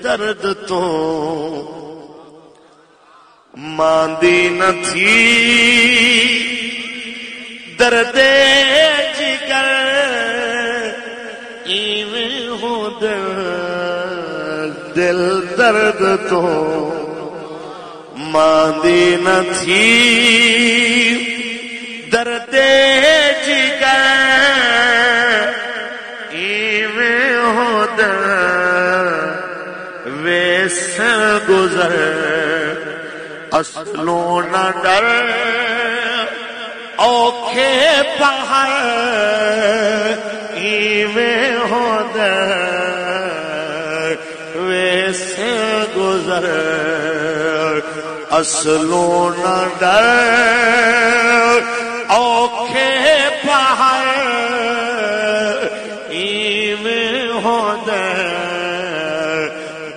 درد تو ماندی نہ تھی درد جگر ایویں ہو دل درد تو ماندی نہ تھی درد جگر ایویں ہو ویسے گزر اصلوں نہ ڈر اوکھے پہاڑ ایویں ہو ویسے گزر اصلوں نہ ڈر اوکھے پہاڑ ایویں ہو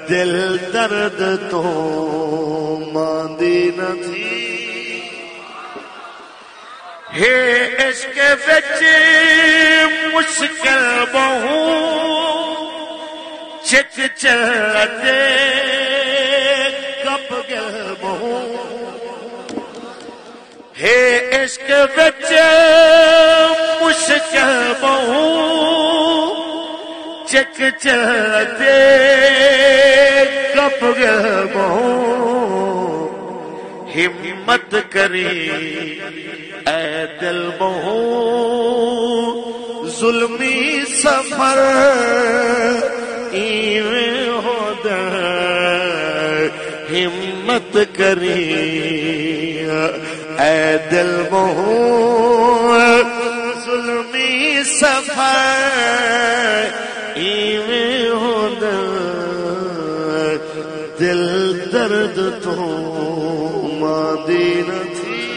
دل درد تو ماندی نہ تھی ہے عشق وچ مشکل بہو چک چلتے کب گل بہو ہے عشق وچ مشکل بہو چک چلتے کب گل بہو ہمت کری اے دل بہو ظلمی سفر ایویں ہو ہمت کری اے دل بہو ظلمی سفر ایویں ہو دل درد تو ماندی نہ تھی